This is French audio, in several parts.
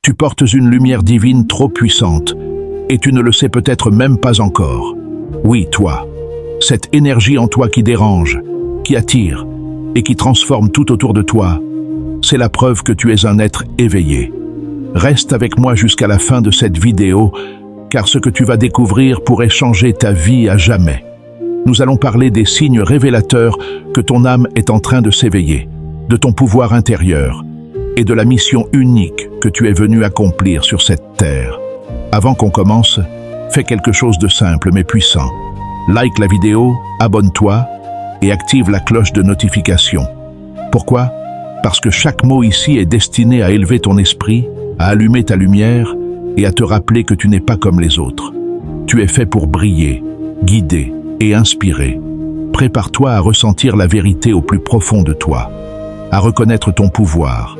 Tu portes une lumière divine trop puissante, et tu ne le sais peut-être même pas encore. Oui, toi, cette énergie en toi qui dérange, qui attire, et qui transforme tout autour de toi, c'est la preuve que tu es un être éveillé. Reste avec moi jusqu'à la fin de cette vidéo, car ce que tu vas découvrir pourrait changer ta vie à jamais. Nous allons parler des signes révélateurs que ton âme est en train de s'éveiller, de ton pouvoir intérieur et de la mission unique que tu es venu accomplir sur cette terre. Avant qu'on commence, fais quelque chose de simple mais puissant. Like la vidéo, abonne-toi et active la cloche de notification. Pourquoi? Parce que chaque mot ici est destiné à élever ton esprit, à allumer ta lumière et à te rappeler que tu n'es pas comme les autres. Tu es fait pour briller, guider et inspirer. Prépare-toi à ressentir la vérité au plus profond de toi, à reconnaître ton pouvoir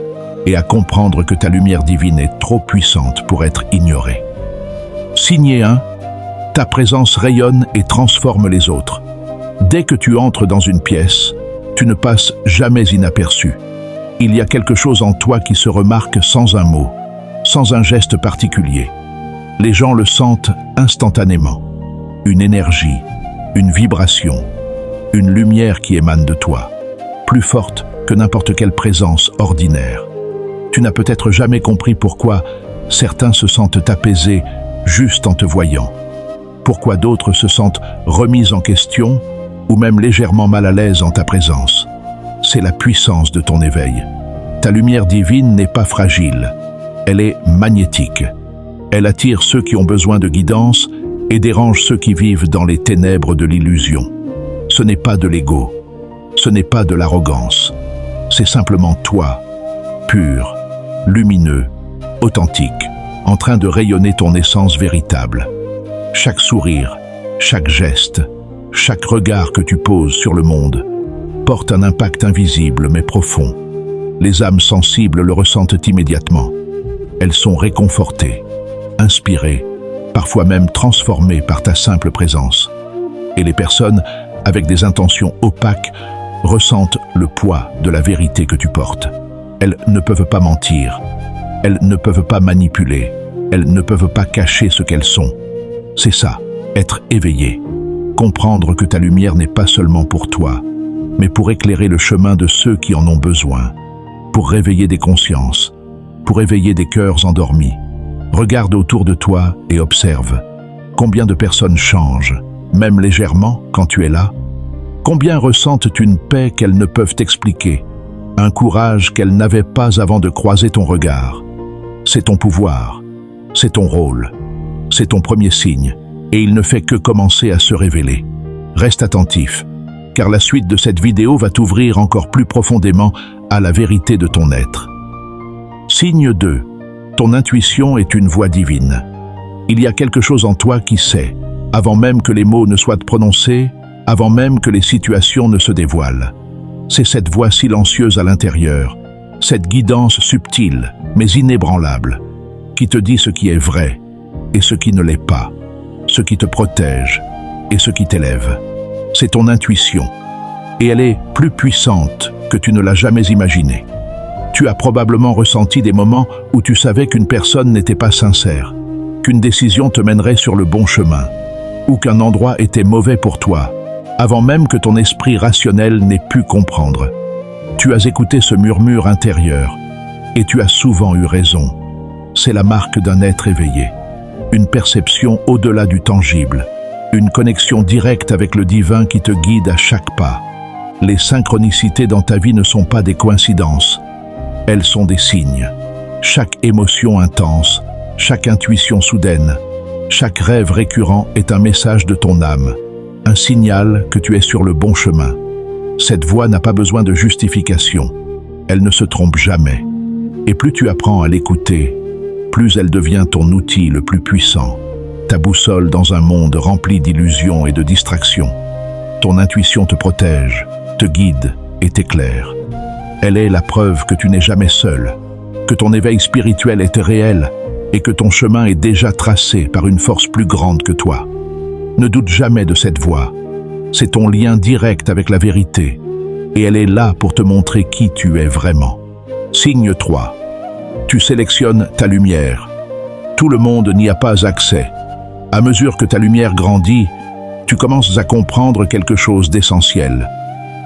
et à comprendre que ta lumière divine est trop puissante pour être ignorée. Signe 1. Ta présence rayonne et transforme les autres. Dès que tu entres dans une pièce, tu ne passes jamais inaperçu. Il y a quelque chose en toi qui se remarque sans un mot, sans un geste particulier. Les gens le sentent instantanément. Une énergie, une vibration, une lumière qui émane de toi, plus forte que n'importe quelle présence ordinaire. Tu n'as peut-être jamais compris pourquoi certains se sentent apaisés juste en te voyant. Pourquoi d'autres se sentent remis en question ou même légèrement mal à l'aise en ta présence. C'est la puissance de ton éveil. Ta lumière divine n'est pas fragile, elle est magnétique. Elle attire ceux qui ont besoin de guidance et dérange ceux qui vivent dans les ténèbres de l'illusion. Ce n'est pas de l'ego, ce n'est pas de l'arrogance, c'est simplement toi, pur, lumineux, authentique, en train de rayonner ton essence véritable. Chaque sourire, chaque geste, chaque regard que tu poses sur le monde porte un impact invisible mais profond. Les âmes sensibles le ressentent immédiatement. Elles sont réconfortées, inspirées, parfois même transformées par ta simple présence. Et les personnes avec des intentions opaques ressentent le poids de la vérité que tu portes. Elles ne peuvent pas mentir, elles ne peuvent pas manipuler, elles ne peuvent pas cacher ce qu'elles sont. C'est ça, être éveillé. Comprendre que ta lumière n'est pas seulement pour toi, mais pour éclairer le chemin de ceux qui en ont besoin, pour réveiller des consciences, pour éveiller des cœurs endormis. Regarde autour de toi et observe. Combien de personnes changent, même légèrement, quand tu es là? Combien ressentent une paix qu'elles ne peuvent expliquer, un courage qu'elles n'avaient pas avant de croiser ton regard? C'est ton pouvoir, c'est ton rôle, c'est ton premier signe, et il ne fait que commencer à se révéler. Reste attentif, car la suite de cette vidéo va t'ouvrir encore plus profondément à la vérité de ton être. Signe 2. Ton intuition est une voix divine. Il y a quelque chose en toi qui sait, avant même que les mots ne soient prononcés, avant même que les situations ne se dévoilent. C'est cette voix silencieuse à l'intérieur, cette guidance subtile, mais inébranlable, qui te dit ce qui est vrai et ce qui ne l'est pas, ce qui te protège et ce qui t'élève. C'est ton intuition, et elle est plus puissante que tu ne l'as jamais imaginé. Tu as probablement ressenti des moments où tu savais qu'une personne n'était pas sincère, qu'une décision te mènerait sur le bon chemin, ou qu'un endroit était mauvais pour toi, avant même que ton esprit rationnel n'ait pu comprendre. Tu as écouté ce murmure intérieur, et tu as souvent eu raison. C'est la marque d'un être éveillé, une perception au-delà du tangible, une connexion directe avec le divin qui te guide à chaque pas. Les synchronicités dans ta vie ne sont pas des coïncidences, elles sont des signes. Chaque émotion intense, chaque intuition soudaine, chaque rêve récurrent est un message de ton âme, un signal que tu es sur le bon chemin. Cette voix n'a pas besoin de justification, elle ne se trompe jamais. Et plus tu apprends à l'écouter, plus elle devient ton outil le plus puissant, ta boussole dans un monde rempli d'illusions et de distractions. Ton intuition te protège, te guide et t'éclaire. Elle est la preuve que tu n'es jamais seul, que ton éveil spirituel est réel et que ton chemin est déjà tracé par une force plus grande que toi. Ne doute jamais de cette voix. C'est ton lien direct avec la vérité et elle est là pour te montrer qui tu es vraiment. Signe 3. Tu sélectionnes ta lumière. Tout le monde n'y a pas accès. À mesure que ta lumière grandit, tu commences à comprendre quelque chose d'essentiel.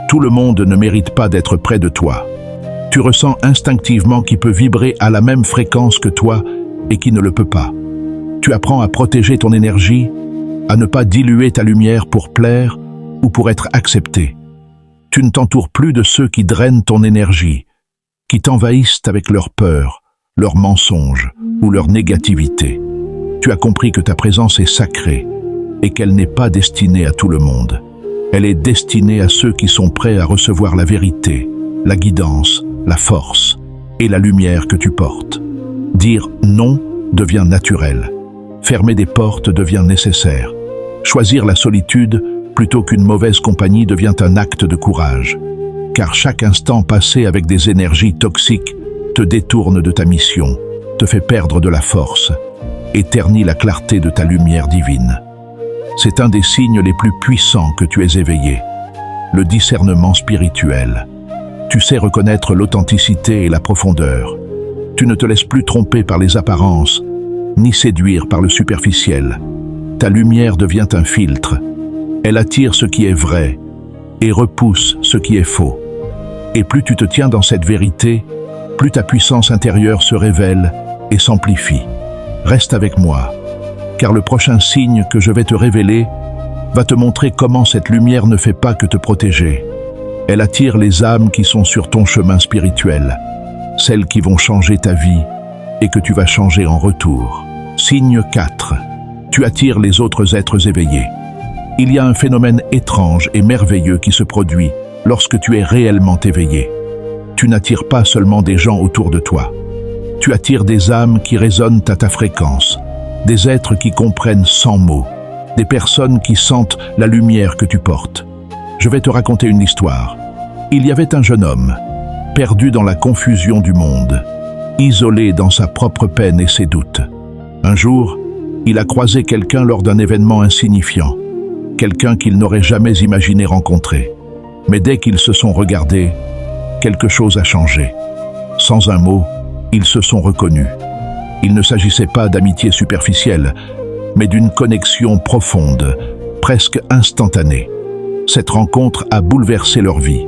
Tout le monde ne mérite pas d'être près de toi. Tu ressens instinctivement qui peut vibrer à la même fréquence que toi et qui ne le peut pas. Tu apprends à protéger ton énergie, à ne pas diluer ta lumière pour plaire ou pour être accepté. Tu ne t'entoures plus de ceux qui drainent ton énergie, qui t'envahissent avec leur peur, leurs mensonges ou leur négativité. Tu as compris que ta présence est sacrée et qu'elle n'est pas destinée à tout le monde. Elle est destinée à ceux qui sont prêts à recevoir la vérité, la guidance, la force et la lumière que tu portes. Dire non devient naturel. Fermer des portes devient nécessaire. Choisir la solitude plutôt qu'une mauvaise compagnie devient un acte de courage. Car chaque instant passé avec des énergies toxiques te détourne de ta mission, te fait perdre de la force et ternit la clarté de ta lumière divine. C'est un des signes les plus puissants que tu es éveillé, le discernement spirituel. Tu sais reconnaître l'authenticité et la profondeur. Tu ne te laisses plus tromper par les apparences, ni séduire par le superficiel. Ta lumière devient un filtre. Elle attire ce qui est vrai et repousse ce qui est faux. Et plus tu te tiens dans cette vérité, plus ta puissance intérieure se révèle et s'amplifie. Reste avec moi, car le prochain signe que je vais te révéler va te montrer comment cette lumière ne fait pas que te protéger. Elle attire les âmes qui sont sur ton chemin spirituel, celles qui vont changer ta vie et que tu vas changer en retour. Signe 4. Tu attires les autres êtres éveillés. Il y a un phénomène étrange et merveilleux qui se produit lorsque tu es réellement éveillé. Tu n'attires pas seulement des gens autour de toi. Tu attires des âmes qui résonnent à ta fréquence, des êtres qui comprennent sans mots, des personnes qui sentent la lumière que tu portes. Je vais te raconter une histoire. Il y avait un jeune homme, perdu dans la confusion du monde, isolé dans sa propre peine et ses doutes. Un jour, il a croisé quelqu'un lors d'un événement insignifiant, quelqu'un qu'il n'aurait jamais imaginé rencontrer. Mais dès qu'ils se sont regardés, quelque chose a changé. Sans un mot, ils se sont reconnus. Il ne s'agissait pas d'amitié superficielle, mais d'une connexion profonde, presque instantanée. Cette rencontre a bouleversé leur vie.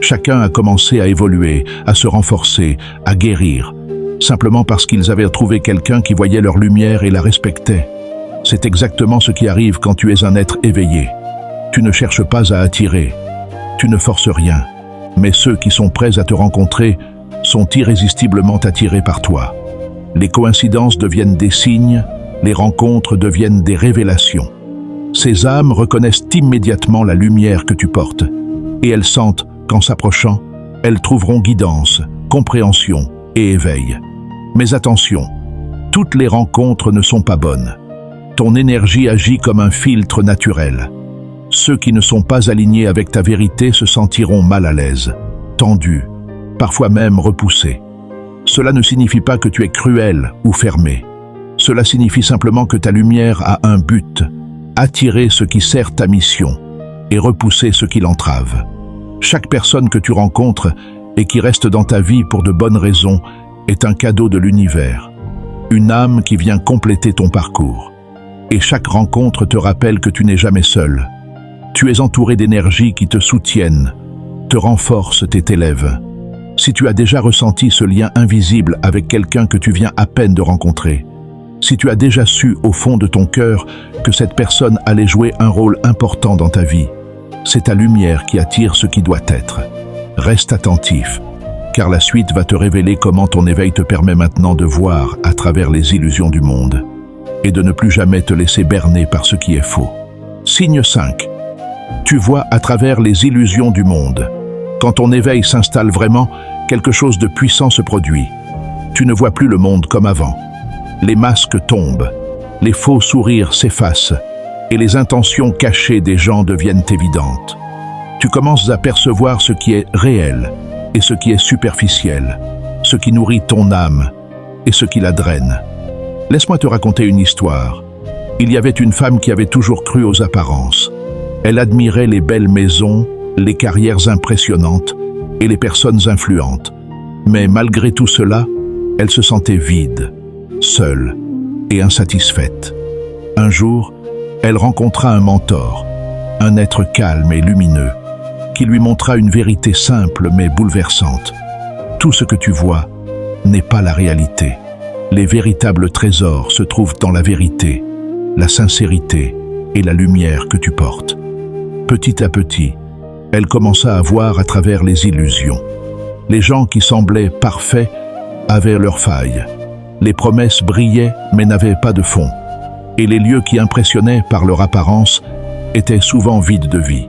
Chacun a commencé à évoluer, à se renforcer, à guérir, simplement parce qu'ils avaient trouvé quelqu'un qui voyait leur lumière et la respectait. C'est exactement ce qui arrive quand tu es un être éveillé. Tu ne cherches pas à attirer, tu ne forces rien, mais ceux qui sont prêts à te rencontrer sont irrésistiblement attirés par toi. Les coïncidences deviennent des signes, les rencontres deviennent des révélations. Ces âmes reconnaissent immédiatement la lumière que tu portes, et elles sentent qu'en s'approchant, elles trouveront guidance, compréhension et éveil. Mais attention, toutes les rencontres ne sont pas bonnes. Ton énergie agit comme un filtre naturel. Ceux qui ne sont pas alignés avec ta vérité se sentiront mal à l'aise, tendus, parfois même repoussés. Cela ne signifie pas que tu es cruel ou fermé. Cela signifie simplement que ta lumière a un but, attirer ce qui sert ta mission et repousser ce qui l'entrave. Chaque personne que tu rencontres et qui reste dans ta vie pour de bonnes raisons est un cadeau de l'univers, une âme qui vient compléter ton parcours. Et chaque rencontre te rappelle que tu n'es jamais seul. Tu es entouré d'énergies qui te soutiennent, te renforcent et t'élèvent. Si tu as déjà ressenti ce lien invisible avec quelqu'un que tu viens à peine de rencontrer, si tu as déjà su au fond de ton cœur que cette personne allait jouer un rôle important dans ta vie, c'est ta lumière qui attire ce qui doit être. Reste attentif, car la suite va te révéler comment ton éveil te permet maintenant de voir à travers les illusions du monde et de ne plus jamais te laisser berner par ce qui est faux. Signe 5. Tu vois à travers les illusions du monde. Quand ton éveil s'installe vraiment, quelque chose de puissant se produit. Tu ne vois plus le monde comme avant. Les masques tombent, les faux sourires s'effacent et les intentions cachées des gens deviennent évidentes. Tu commences à percevoir ce qui est réel et ce qui est superficiel, ce qui nourrit ton âme et ce qui la draine. Laisse-moi te raconter une histoire. Il y avait une femme qui avait toujours cru aux apparences. Elle admirait les belles maisons, les carrières impressionnantes et les personnes influentes. Mais malgré tout cela, Elle se sentait vide, seule et insatisfaite. Un jour, elle rencontra un mentor, un être calme et lumineux, qui lui montra une vérité simple mais bouleversante. Tout ce que tu vois n'est pas la réalité. Les véritables trésors se trouvent dans la vérité, la sincérité et la lumière que tu portes. Petit à petit, elle commença à voir à travers les illusions. Les gens qui semblaient parfaits avaient leurs failles. Les promesses brillaient mais n'avaient pas de fond. Et les lieux qui impressionnaient par leur apparence étaient souvent vides de vie.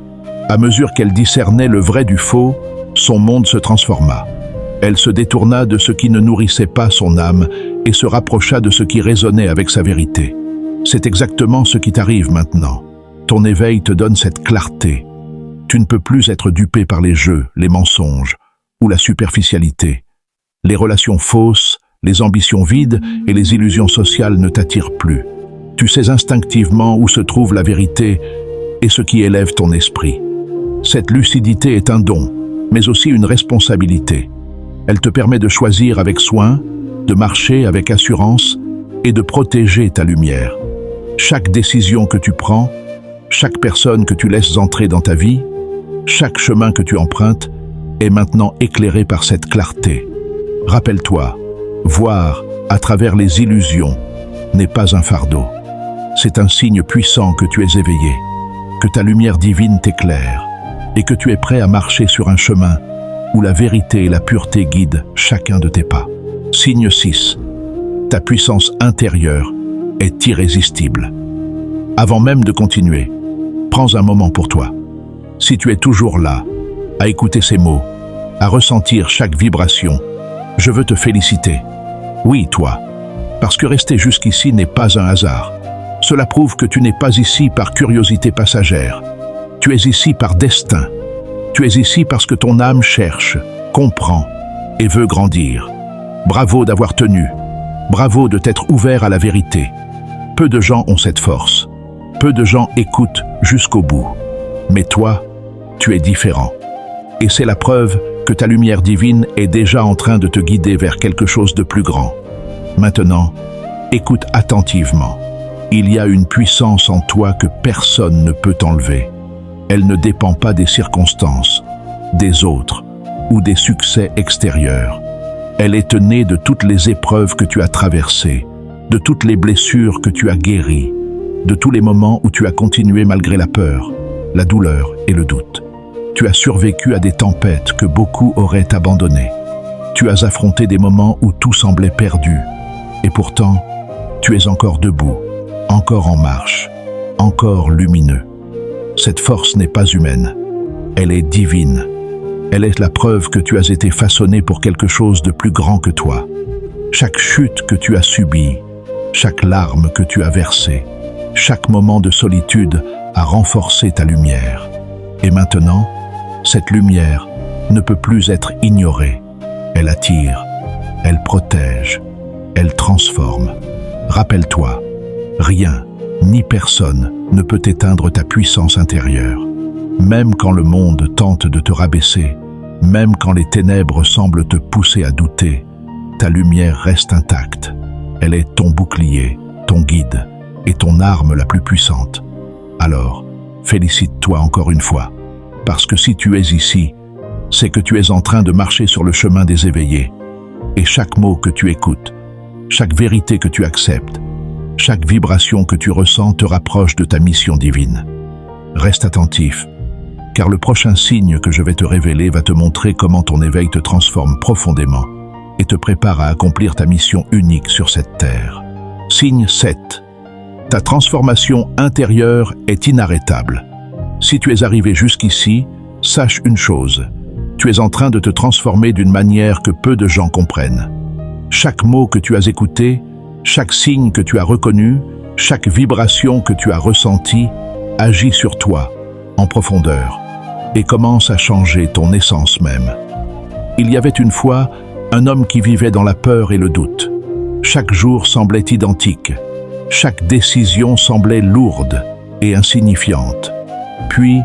À mesure qu'elle discernait le vrai du faux, son monde se transforma. Elle se détourna de ce qui ne nourrissait pas son âme et se rapprocha de ce qui résonnait avec sa vérité. C'est exactement ce qui t'arrive maintenant. Ton éveil te donne cette clarté. Tu ne peux plus être dupé par les jeux, les mensonges ou la superficialité. Les relations fausses, les ambitions vides et les illusions sociales ne t'attirent plus. Tu sais instinctivement où se trouve la vérité et ce qui élève ton esprit. Cette lucidité est un don, mais aussi une responsabilité. Elle te permet de choisir avec soin, de marcher avec assurance et de protéger ta lumière. Chaque décision que tu prends, chaque personne que tu laisses entrer dans ta vie, chaque chemin que tu empruntes est maintenant éclairé par cette clarté. Rappelle-toi, voir à travers les illusions n'est pas un fardeau. C'est un signe puissant que tu es éveillé, que ta lumière divine t'éclaire et que tu es prêt à marcher sur un chemin où la vérité et la pureté guident chacun de tes pas. Signe 6. Ta puissance intérieure est irrésistible. Avant même de continuer, prends un moment pour toi. Si tu es toujours là, à écouter ces mots, à ressentir chaque vibration, je veux te féliciter. Oui, toi, parce que rester jusqu'ici n'est pas un hasard. Cela prouve que tu n'es pas ici par curiosité passagère. Tu es ici par destin. Tu es ici parce que ton âme cherche, comprend et veut grandir. Bravo d'avoir tenu. Bravo de t'être ouvert à la vérité. Peu de gens ont cette force. Peu de gens écoutent jusqu'au bout. Mais toi, tu es différent. Et c'est la preuve que ta lumière divine est déjà en train de te guider vers quelque chose de plus grand. Maintenant, écoute attentivement. Il y a une puissance en toi que personne ne peut enlever. Elle ne dépend pas des circonstances, des autres ou des succès extérieurs. Elle est née de toutes les épreuves que tu as traversées, de toutes les blessures que tu as guéries, de tous les moments où tu as continué malgré la peur, la douleur et le doute. Tu as survécu à des tempêtes que beaucoup auraient abandonnées. Tu as affronté des moments où tout semblait perdu. Et pourtant, tu es encore debout, encore en marche, encore lumineux. Cette force n'est pas humaine, elle est divine. Elle est la preuve que tu as été façonné pour quelque chose de plus grand que toi. Chaque chute que tu as subie, chaque larme que tu as versée, chaque moment de solitude a renforcé ta lumière. Et maintenant, cette lumière ne peut plus être ignorée. Elle attire, elle protège, elle transforme. Rappelle-toi, rien ni personne ne peut éteindre ta puissance intérieure. Même quand le monde tente de te rabaisser, même quand les ténèbres semblent te pousser à douter, ta lumière reste intacte. Elle est ton bouclier, ton guide et ton arme la plus puissante. Alors, félicite-toi encore une fois, parce que si tu es ici, c'est que tu es en train de marcher sur le chemin des éveillés. Et chaque mot que tu écoutes, chaque vérité que tu acceptes, chaque vibration que tu ressens te rapproche de ta mission divine. Reste attentif, car le prochain signe que je vais te révéler va te montrer comment ton éveil te transforme profondément et te prépare à accomplir ta mission unique sur cette terre. Signe 7. Ta transformation intérieure est inarrêtable. Si tu es arrivé jusqu'ici, sache une chose. Tu es en train de te transformer d'une manière que peu de gens comprennent. Chaque mot que tu as écouté, chaque signe que tu as reconnu, chaque vibration que tu as ressentie, agit sur toi, en profondeur, et commence à changer ton essence même. Il y avait une fois un homme qui vivait dans la peur et le doute. Chaque jour semblait identique. Chaque décision semblait lourde et insignifiante. Puis,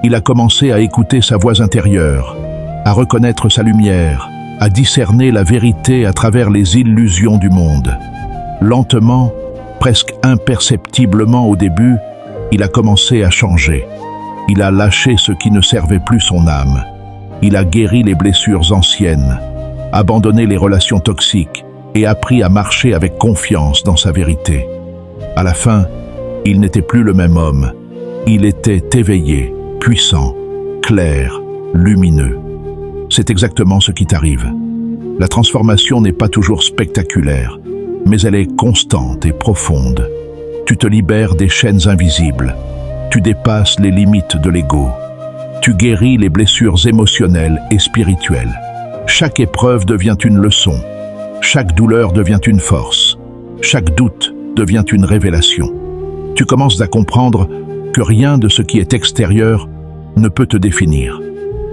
il a commencé à écouter sa voix intérieure, à reconnaître sa lumière à discerner la vérité à travers les illusions du monde. Lentement, presque imperceptiblement au début, il a commencé à changer. Il a lâché ce qui ne servait plus son âme. Il a guéri les blessures anciennes, abandonné les relations toxiques et appris à marcher avec confiance dans sa vérité. À la fin, il n'était plus le même homme. Il était éveillé, puissant, clair, lumineux. C'est exactement ce qui t'arrive. La transformation n'est pas toujours spectaculaire, mais elle est constante et profonde. Tu te libères des chaînes invisibles. Tu dépasses les limites de l'ego. Tu guéris les blessures émotionnelles et spirituelles. Chaque épreuve devient une leçon. Chaque douleur devient une force. Chaque doute devient une révélation. Tu commences à comprendre que rien de ce qui est extérieur ne peut te définir.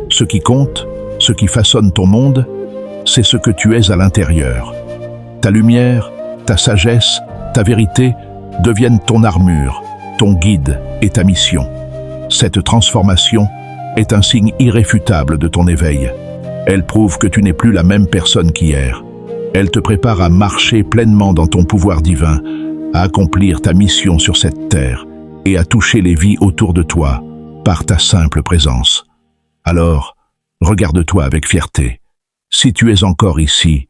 Ce qui compte, ce qui façonne ton monde, c'est ce que tu es à l'intérieur. Ta lumière, ta sagesse, ta vérité deviennent ton armure, ton guide et ta mission. Cette transformation est un signe irréfutable de ton éveil. Elle prouve que tu n'es plus la même personne qu'hier. Elle te prépare à marcher pleinement dans ton pouvoir divin, à accomplir ta mission sur cette terre et à toucher les vies autour de toi par ta simple présence. Alors, regarde-toi avec fierté. Si tu es encore ici,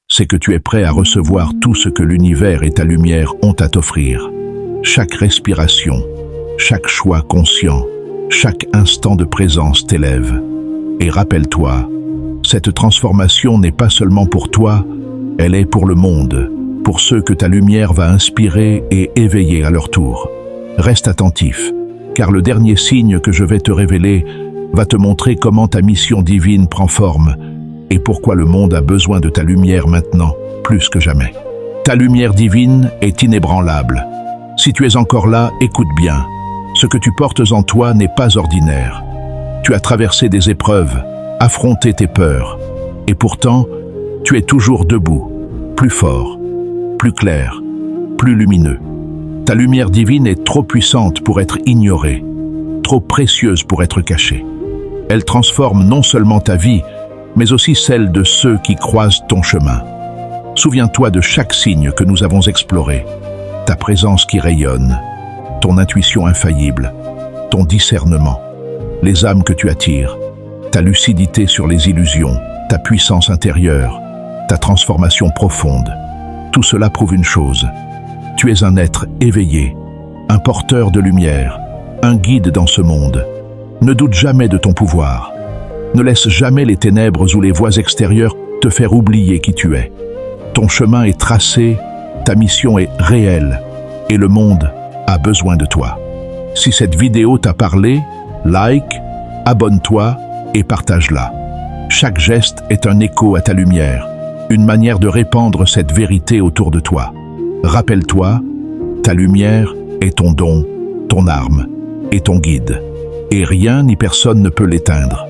c'est que tu es prêt à recevoir tout ce que l'univers et ta lumière ont à t'offrir. Chaque respiration, chaque choix conscient, chaque instant de présence t'élève. Et rappelle-toi, cette transformation n'est pas seulement pour toi, elle est pour le monde, pour ceux que ta lumière va inspirer et éveiller à leur tour. Reste attentif, car le dernier signe que je vais te révéler va te montrer comment ta mission divine prend forme et pourquoi le monde a besoin de ta lumière maintenant, plus que jamais. Ta lumière divine est inébranlable. Si tu es encore là, écoute bien. Ce que tu portes en toi n'est pas ordinaire. Tu as traversé des épreuves, affronté tes peurs, et pourtant, tu es toujours debout, plus fort, plus clair, plus lumineux. Ta lumière divine est trop puissante pour être ignorée, trop précieuse pour être cachée. Elle transforme non seulement ta vie, mais aussi celle de ceux qui croisent ton chemin. Souviens-toi de chaque signe que nous avons exploré, ta présence qui rayonne, ton intuition infaillible, ton discernement, les âmes que tu attires, ta lucidité sur les illusions, ta puissance intérieure, ta transformation profonde. Tout cela prouve une chose. Tu es un être éveillé, un porteur de lumière, un guide dans ce monde. Ne doute jamais de ton pouvoir. Ne laisse jamais les ténèbres ou les voies extérieures te faire oublier qui tu es. Ton chemin est tracé, ta mission est réelle, et le monde a besoin de toi. Si cette vidéo t'a parlé, like, abonne-toi et partage-la. Chaque geste est un écho à ta lumière, une manière de répandre cette vérité autour de toi. Rappelle-toi, ta lumière est ton don, ton arme et ton guide. Et rien ni personne ne peut l'éteindre.